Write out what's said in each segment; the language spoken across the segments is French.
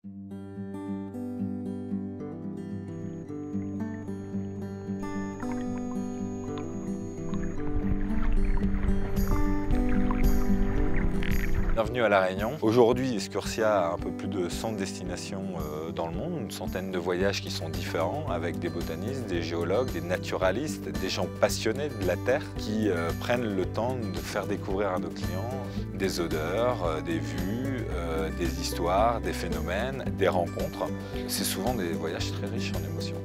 Bienvenue à La Réunion. Aujourd'hui, Excursia a un peu plus de 100 destinations dans le monde, une centaine de voyages qui sont différents avec des botanistes, des géologues, des naturalistes, des gens passionnés de la Terre qui prennent le temps de faire découvrir à nos clients des odeurs, des vues, des histoires, des phénomènes, des rencontres. C'est souvent des voyages très riches en émotions.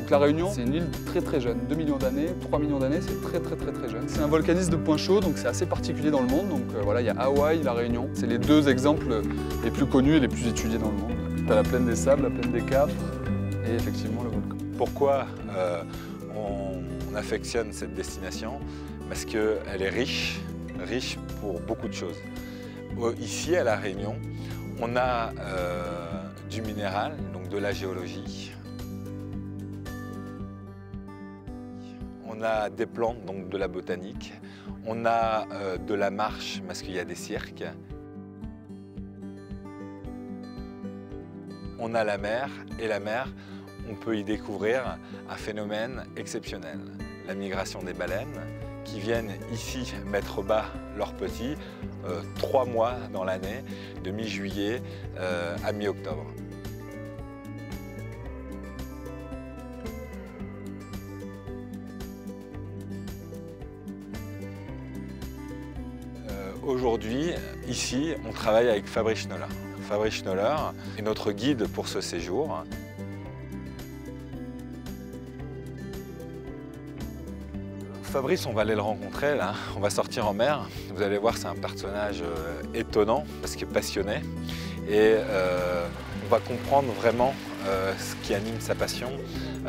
Donc la Réunion, c'est une île très jeune, 2 millions d'années, 3 millions d'années, c'est très jeune. C'est un volcanisme de point chaud, donc c'est assez particulier dans le monde. Donc voilà, il y a Hawaï, la Réunion. C'est les deux exemples les plus connus et les plus étudiés dans le monde. Tu as la plaine des sables, la plaine des Cafres et effectivement le volcan. Pourquoi on affectionne cette destination? Parce qu'elle est riche pour beaucoup de choses. Ici, à La Réunion, on a du minéral, donc de la géologie. On a des plantes, donc de la botanique. On a de la marche, parce qu'il y a des cirques. On a la mer, et la mer, on peut y découvrir un phénomène exceptionnel. La migration des baleines, qui viennent ici mettre bas leurs petits 3 mois dans l'année, de mi-juillet à mi-octobre. Aujourd'hui, ici, on travaille avec Fabrice Schnoller. Fabrice Schnoller est notre guide pour ce séjour. Fabrice, on va aller le rencontrer là, on va sortir en mer. Vous allez voir, c'est un personnage étonnant parce qu'il est passionné et on va comprendre vraiment ce qui anime sa passion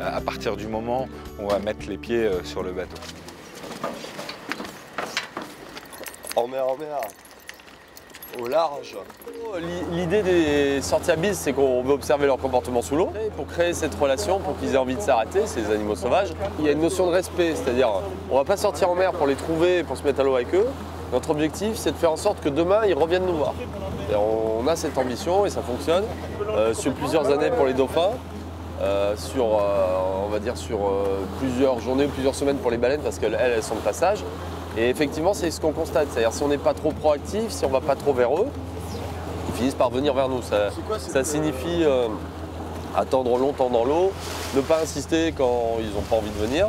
à partir du moment où on va mettre les pieds sur le bateau. En mer, au large. L'idée des sorties à bise, c'est qu'on veut observer leur comportement sous l'eau. Pour créer cette relation, pour qu'ils aient envie de s'arrêter, ces animaux sauvages, il y a une notion de respect, c'est-à-dire on ne va pas sortir en mer pour les trouver et pour se mettre à l'eau avec eux. Notre objectif, c'est de faire en sorte que demain, ils reviennent nous voir. Et on a cette ambition et ça fonctionne sur plusieurs années pour les dauphins, on va dire sur plusieurs journées ou plusieurs semaines pour les baleines parce qu'elles sont de passage. Et effectivement, c'est ce qu'on constate, c'est-à-dire si on n'est pas trop proactif, si on ne va pas trop vers eux, ils finissent par venir vers nous. Ça signifie attendre longtemps dans l'eau, ne pas insister quand ils n'ont pas envie de venir,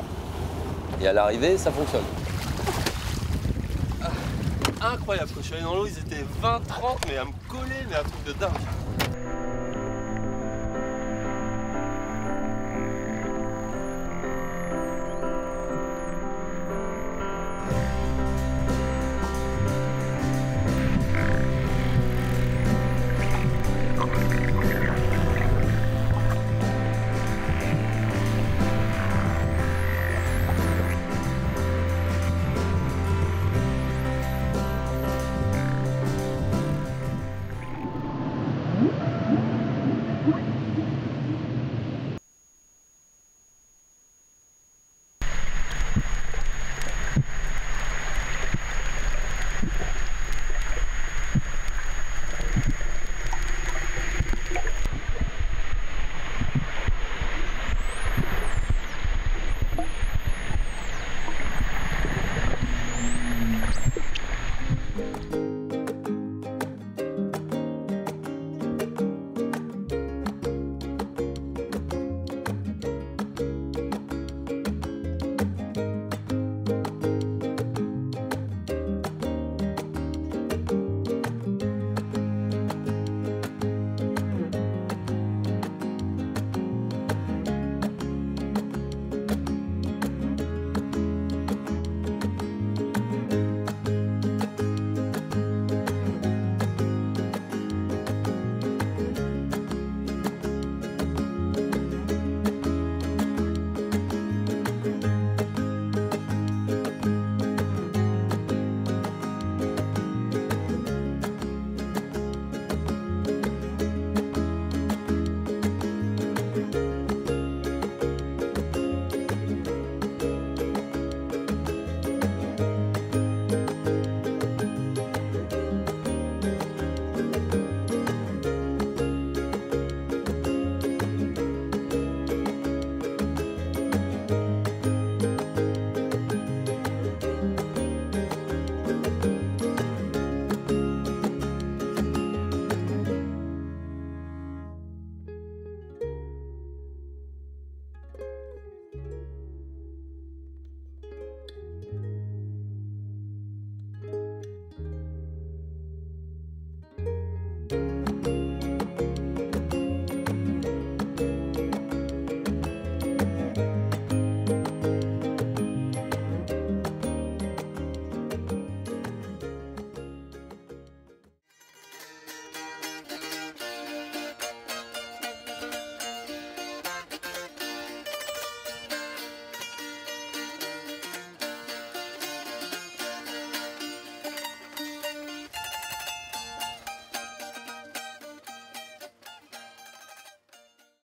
et à l'arrivée, ça fonctionne. Incroyable, quand je suis allé dans l'eau, ils étaient 20-30, mais à me coller, mais un truc de dingue.